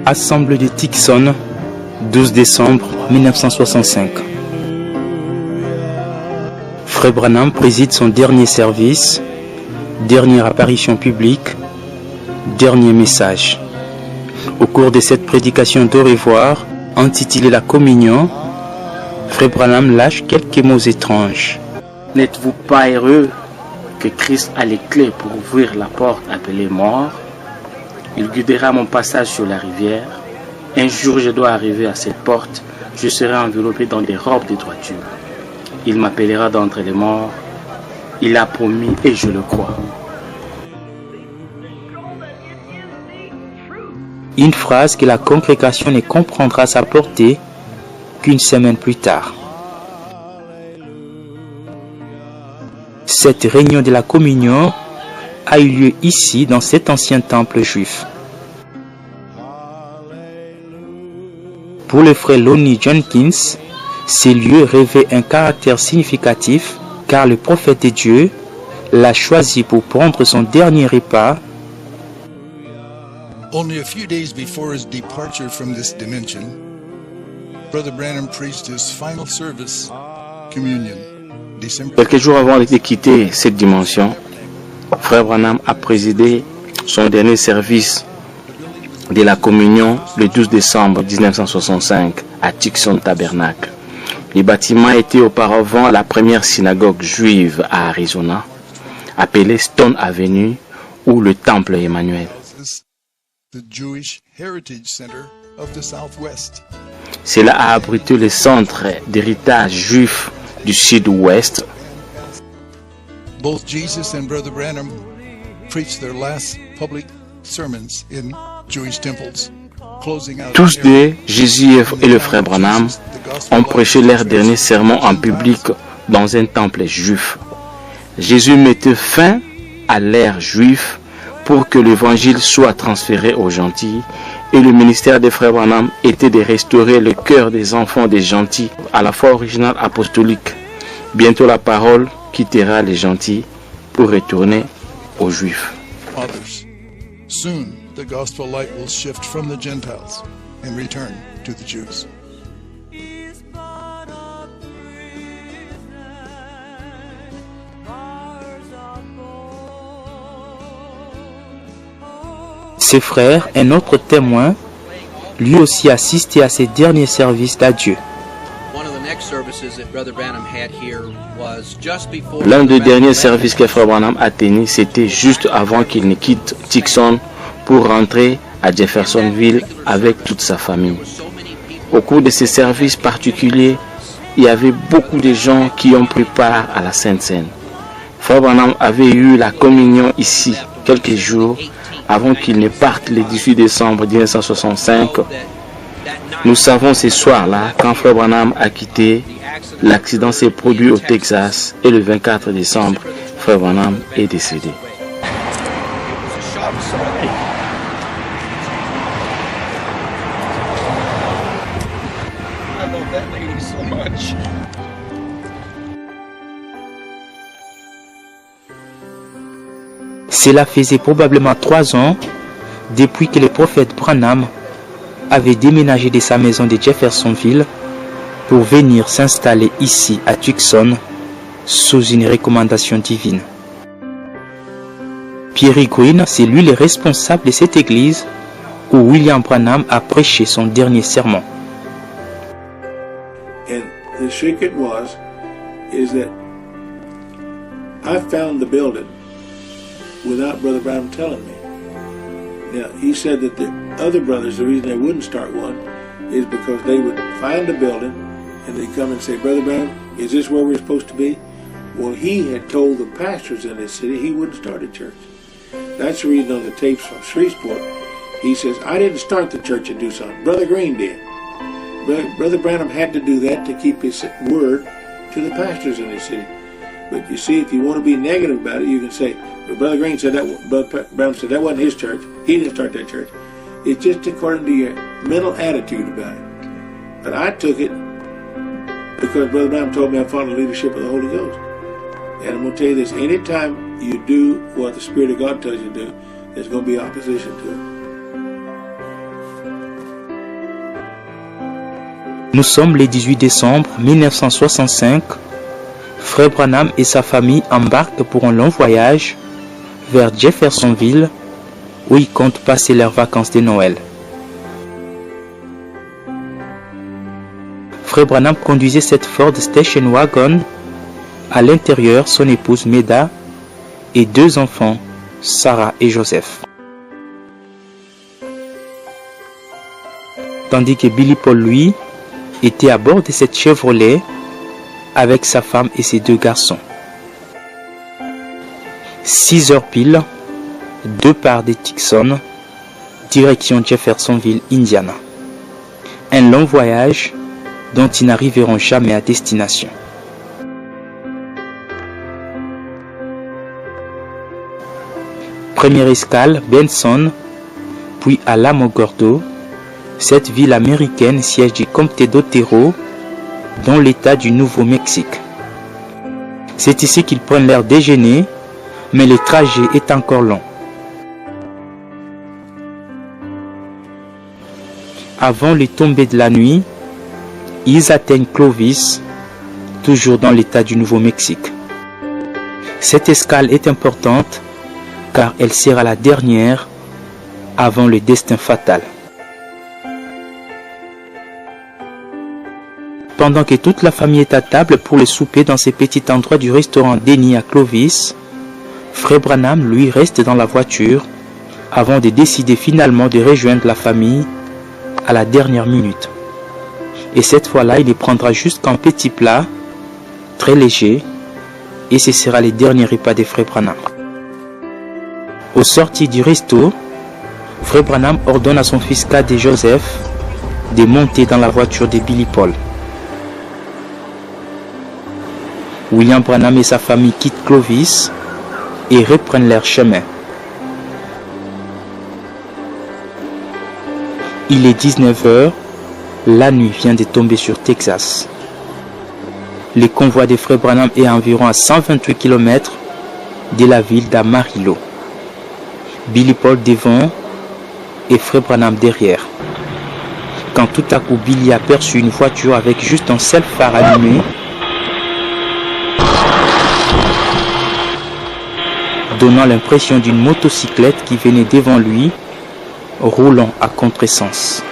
Assemblée de Tucson, 12 décembre 1965. Frère Branham préside son dernier service, dernière apparition publique, dernier message. Au cours de cette prédication d'au revoir, intitulée La Communion, Frère Branham lâche quelques mots étranges. N'êtes-vous pas heureux que Christ a les clés pour ouvrir la porte appelée mort? Il guidera mon passage sur la rivière. Un jour, je dois arriver à cette porte. Je serai enveloppé dans des robes de droiture. Il m'appellera d'entre les morts. Il a promis et je le crois. Une phrase que la congrégation ne comprendra sa portée qu'une semaine plus tard. Cette réunion de la communion a eu lieu ici, dans cet ancien temple juif. Pour le frère Lonnie Jenkins, ces lieux revêtent un caractère significatif car le prophète de Dieu l'a choisi pour prendre son dernier repas. Only a few days before his departure from this dimension, Brother Branham preached his final service, communion. Quelques jours avant de quitter cette dimension, Frère Branham a présidé son dernier service de la communion le 12 décembre 1965 à Tucson Tabernacle. Le bâtiment était auparavant la première synagogue juive à Arizona, appelée Stone Avenue ou le Temple Emmanuel. Cela a abrité le centre d'héritage juif du sud-ouest. Both Jesus and Brother Branham preached their last public sermons in Jewish temples. Tous deux, Jésus et le frère Branham, ont prêché leur dernier sermon en public dans un temple juif. Jésus mettait fin à l'ère juive pour que l'évangile soit transféré aux gentils, et le ministère des frères Branham était de restaurer le cœur des enfants des gentils à la foi originale apostolique. Bientôt la parole quittera les gentils pour retourner aux juifs. Soon the gospel light will shift from the Gentiles and return to the Jews. Ses frères, un autre témoin, lui aussi assisté à ses derniers services d'adieu. L'un des derniers services que Frère Branham a tenu, c'était juste avant qu'il ne quitte Tucson pour rentrer à Jeffersonville avec toute sa famille. Au cours de ces services particuliers, il y avait beaucoup de gens qui ont pris part à la Sainte Seine. Frère Branham avait eu la communion ici quelques jours avant qu'il ne parte le 18 décembre 1965. Nous savons ce soir-là, quand Frère Branham a quitté, l'accident s'est produit au Texas et le 24 décembre, Frère Branham est décédé. Cela faisait probablement 3 ans depuis que le prophète Branham avait déménagé de sa maison de Jeffersonville pour venir s'installer ici à Tucson sous une recommandation divine. Pierre Green, c'est lui le responsable de cette église où William Branham a prêché son dernier sermon. And the secret is that I found the building without Brother Branham telling me. Now, he said that the other brothers, the reason they wouldn't start one is because they would find a building and they'd come and say, Brother Branham, is this where we're supposed to be? Well, he had told the pastors in this city he wouldn't start a church. That's the reason on the tapes from Shreveport, he says, I didn't start the church and do something. Brother Green did. Brother Branham had to do that to keep his word to the pastors in this city. But you see, if you want to be negative about it, you can say, well, Brother Green said that, Brother Branham said that wasn't his church. He didn't start that church. It's just according to your mental attitude about it. But I took it because Brother Branham told me I followed the leadership of the Holy Ghost. And I'm going to tell you this, anytime you do what the Spirit of God tells you to do, there's going to be opposition to it. Nous sommes le 18 décembre 1965. Frère Branham et sa famille embarquent pour un long voyage vers Jeffersonville où ils comptent passer leurs vacances de Noël. Frère Branham conduisait cette Ford Station Wagon. À l'intérieur, son épouse Meda et 2 enfants, Sarah et Joseph. Tandis que Billy Paul, lui, était à bord de cette Chevrolet avec sa femme et ses 2 garçons. 6 heures pile, départ de Tucson, direction Jeffersonville, Indiana. Un long voyage dont ils n'arriveront jamais à destination. Première escale, Benson, puis Alamogordo, cette ville américaine siège du comté d'Otero, dans l'état du Nouveau-Mexique. C'est ici qu'ils prennent leur déjeuner, mais le trajet est encore long. Avant le tomber de la nuit, ils atteignent Clovis, toujours dans l'état du Nouveau-Mexique. Cette escale est importante car elle sera la dernière avant le destin fatal. Pendant que toute la famille est à table pour le souper dans ce petit endroit du restaurant Denny à Clovis, Frère Branham, lui, reste dans la voiture avant de décider finalement de rejoindre la famille à la dernière minute. Et cette fois-là, il les prendra juste qu'un petit plat, très léger, et ce sera le dernier repas de Frère Branham. Au sortir du resto, Frère Branham ordonne à son fils cadet Joseph de monter dans la voiture de Billy Paul. William Branham et sa famille quittent Clovis et reprennent leur chemin. Il est 19h, la nuit vient de tomber sur Texas. Le convoi des Frères Branham est environ à 128 km de la ville d'Amarillo. Billy Paul devant et Frère Branham derrière. Quand tout à coup Billy aperçut une voiture avec juste un seul phare allumé, donnant l'impression d'une motocyclette qui venait devant lui, roulant à contresens.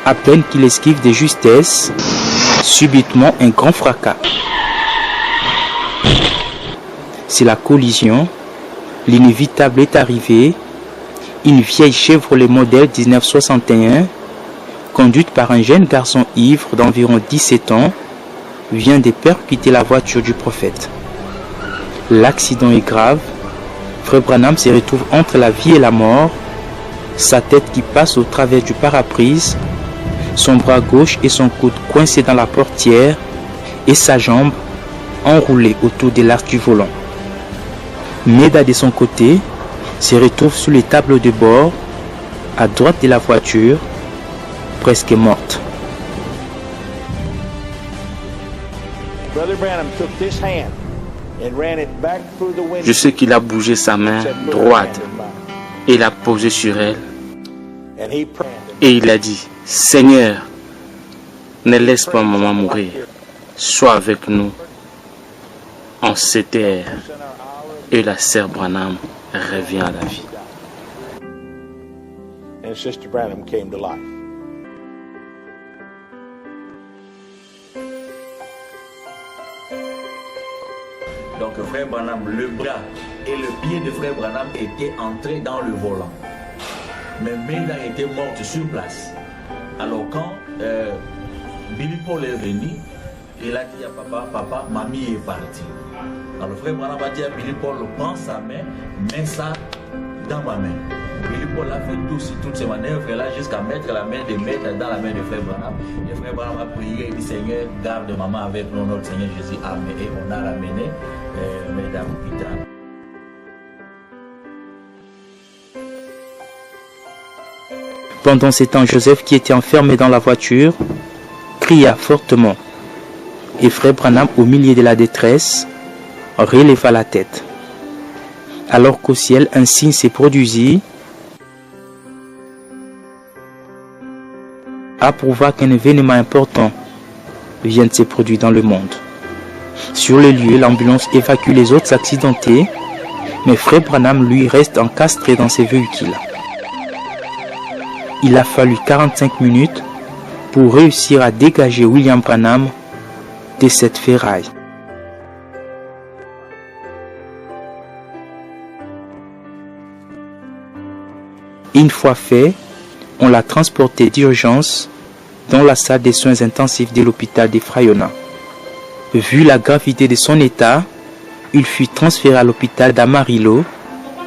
À peine qu'il esquive de justesse, subitement un grand fracas. C'est la collision. L'inévitable est arrivé. Une vieille Chevrolet modèle 1961, conduite par un jeune garçon ivre d'environ 17 ans, vient de percuter la voiture du prophète. L'accident est grave. Frère Branham se retrouve entre la vie et la mort, sa tête qui passe au travers du pare-brise, son bras gauche et son coude coincés dans la portière et sa jambe enroulée autour de l'arc du volant. Meda de son côté se retrouve sous les tableaux de bord, à droite de la voiture, presque morte. Je sais qu'il a bougé sa main droite et l'a posée sur elle. Et il a dit, Seigneur, ne laisse pas maman mourir. Sois avec nous en cette ère. Et la sœur Branham revient à la vie. And Sister Branham came to life. Donc Frère Branham, le bras et le pied de Frère Branham étaient entrés dans le volant. Mais Meda était morte sur place. Alors quand Billy Paul est venu, il a dit à papa, papa, mamie est partie. Alors Frère Branham a dit à Billy Paul, prends sa main, mets ça dans ma main. Billy Paul a fait toutes ces manœuvres-là jusqu'à mettre la main de Maître dans la main de Frère Branham. Et Frère Branham a prié et dit, Seigneur, garde maman avec nous, notre Seigneur Jésus. Amen. Et on a ramené Mesdames l'hôpital. Pendant ce temps, Joseph, qui était enfermé dans la voiture, cria fortement. Et Frère Branham, au milieu de la détresse, releva la tête. Alors qu'au ciel, un signe s'est produisit. approuva qu'un événement important vient de se produire dans le monde. Sur le lieu, l'ambulance évacue les autres accidentés, mais Frère Branham, lui, reste encastré dans ses véhicules. Il a fallu 45 minutes pour réussir à dégager William Branham de cette ferraille. Une fois fait, on l'a transporté d'urgence dans la salle des soins intensifs de l'hôpital de Frayona. Vu la gravité de son état, il fut transféré à l'hôpital d'Amarillo,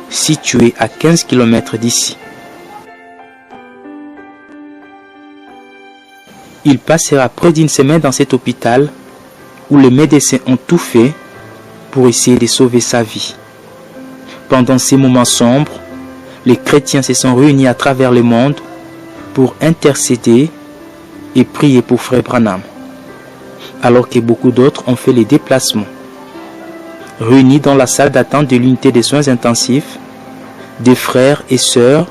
situé à 15 km d'ici. Il passera près d'une semaine dans cet hôpital où les médecins ont tout fait pour essayer de sauver sa vie. Pendant ces moments sombres, les chrétiens se sont réunis à travers le monde pour intercéder et prier pour Frère Branham, alors que beaucoup d'autres ont fait les déplacements. Réunis dans la salle d'attente de l'unité des soins intensifs, des frères et sœurs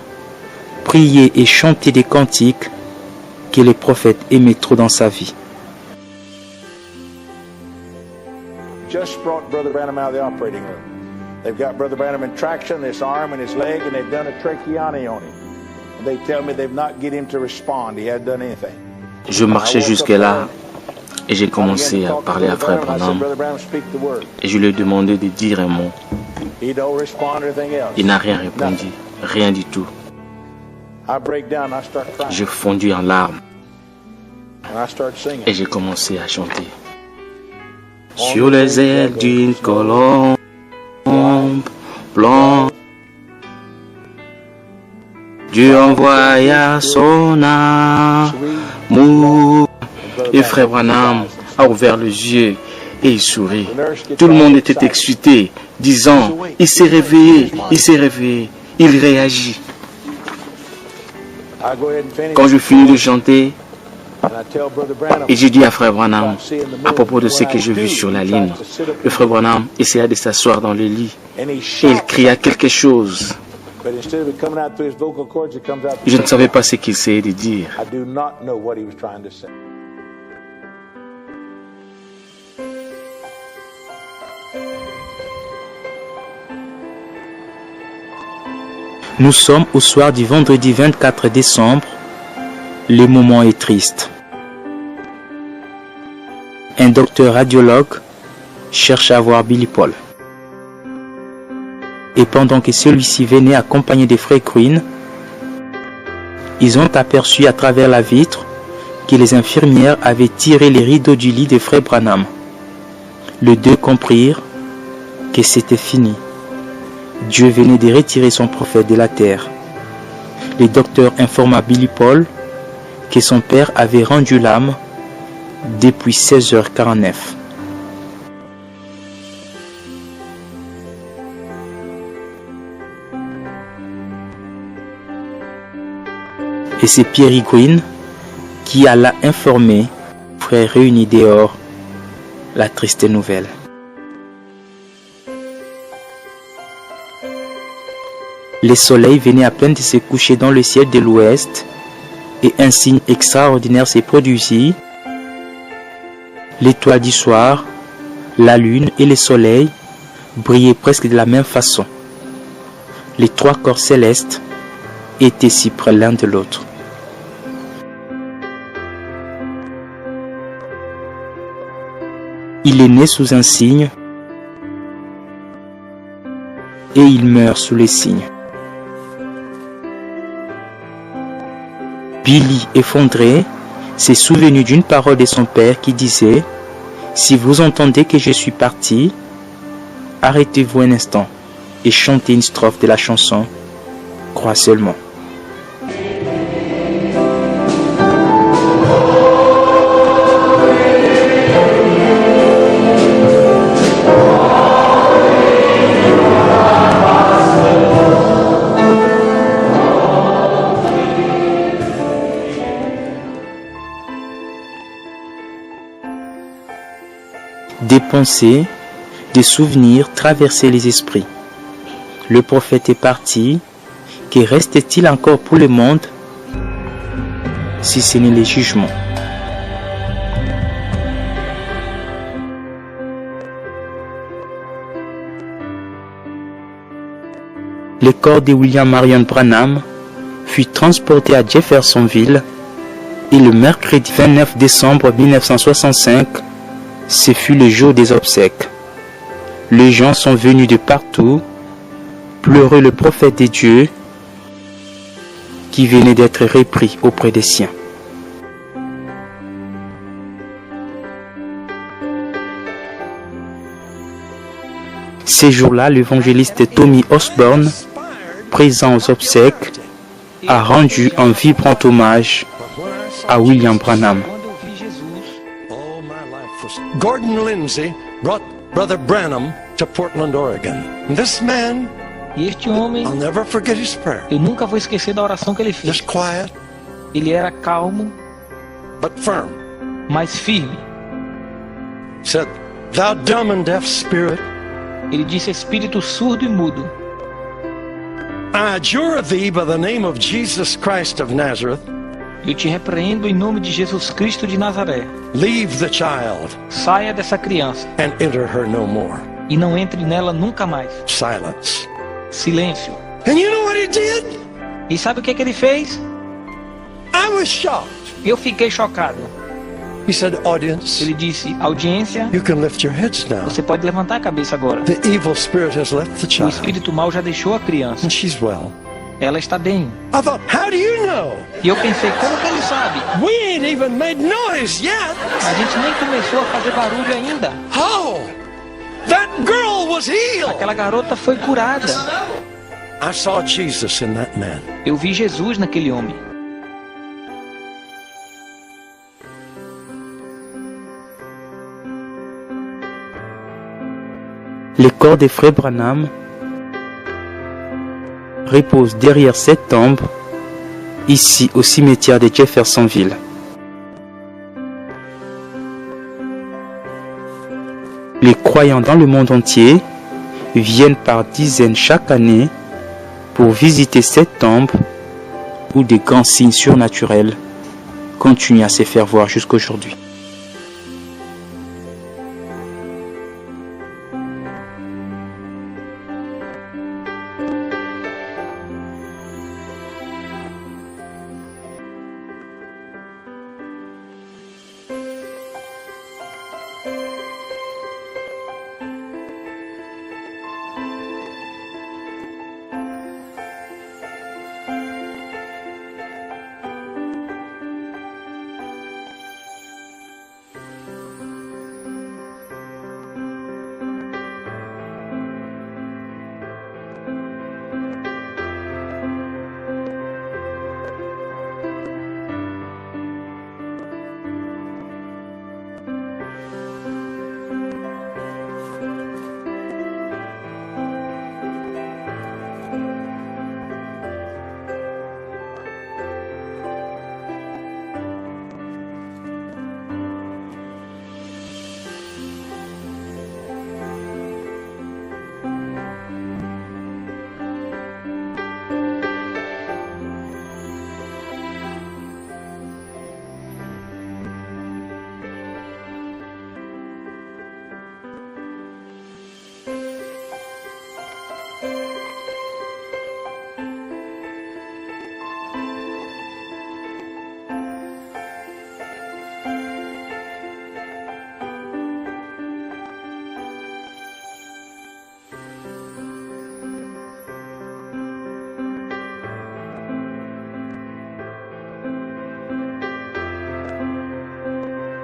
priaient et chantaient des cantiques que les prophètes aimaient trop dans sa vie. Just brought Brother Branham out of the operating room. They've got Brother Branham in traction, this arm and his leg, and they've done a tracheotomy on him. And they tell me they've not get him to respond. He hadn't done anything. Je marchais jusque-là et j'ai commencé à parler à Frère Branham et je lui ai demandé de dire un mot. Il n'a rien répondu, rien du tout. J'ai fondu en larmes et j'ai commencé à chanter. Sur les ailes d'une colombe blanche, Dieu envoya son amour. Et Frère Branham a ouvert les yeux et il sourit. Tout le monde était excité, disant, il s'est réveillé, il réagit. Quand je finis de chanter, et j'ai dit à Frère Branham, à propos de ce que j'ai vu sur la ligne, le Frère Branham essaya de s'asseoir dans le lit et il cria quelque chose. Je ne savais pas ce qu'il essayait de dire. Nous sommes au soir du vendredi 24 décembre. Le moment est triste. Un docteur radiologue cherche à voir Billy Paul. Et pendant que celui-ci venait accompagné des frères Queen, ils ont aperçu à travers la vitre que les infirmières avaient tiré les rideaux du lit de Frère Branham. Les deux comprirent que c'était fini. Dieu venait de retirer son prophète de la terre. Le docteur informa Billy Paul que son père avait rendu l'âme depuis 16h49. Et c'est Pierre Green qui alla informer frères réunis dehors la triste nouvelle. Le soleil venait à peine de se coucher dans le ciel de l'ouest et un signe extraordinaire s'est produit. L'étoile du soir, la lune et le soleil brillaient presque de la même façon. Les trois corps célestes étaient si près l'un de l'autre. Il est né sous un signe et il meurt sous les signes. Billy, effondré, s'est souvenu d'une parole de son père qui disait « Si vous entendez que je suis parti, arrêtez-vous un instant et chantez une strophe de la chanson « Crois seulement ». Des pensées, des souvenirs traversaient les esprits. Le prophète est parti. Que reste-t-il encore pour le monde si ce n'est les jugements. Le corps de William Marion Branham fut transporté à Jeffersonville et le mercredi 29 décembre 1965, ce fut le jour des obsèques. Les gens sont venus de partout pleurer le prophète de Dieu qui venait d'être repris auprès des siens. Ces jours-là, l'évangéliste Tommy Osborne, présent aux obsèques, a rendu un vibrant hommage à William Branham. Gordon Lindsay brought Brother Branham to Portland, Oregon. This man, E este homem, I'll never forget his prayer. eu nunca vou esquecer da oração que ele fez. Just quiet, Ele era calmo, but firm. mas firme. Said, "Thou dumb and deaf spirit, Ele disse: espírito surdo e mudo, I adjure thee by the name of Jesus Christ of Nazareth, eu te repreendo em nome de Jesus Cristo de Nazaré. leave the child Saia dessa criança and enter her no more." e não entre nela nunca mais. Silence. Silêncio. And you know what he did? E sabe o que ele fez? I was shocked. Eu fiquei chocado. He said, "Audience, Ele disse: audiência, you can lift your heads now. você pode levantar a cabeça agora. The evil spirit has left the O child, espírito mau já deixou a criança. and she's well." Ela está bem. I thought, how do you know? E eu pensei: como que ele sabe? We ain't even made noise yet. A gente nem começou a fazer barulho ainda. Oh, that girl was healed. Aquela garota foi curada. I saw Jesus in that man. Eu vi Jesus naquele homem. Le corps des frères Branham repose derrière cette tombe, ici au cimetière de Jeffersonville. Les croyants dans le monde entier viennent par dizaines chaque année pour visiter cette tombe où des grands signes surnaturels continuent à se faire voir jusqu'aujourd'hui.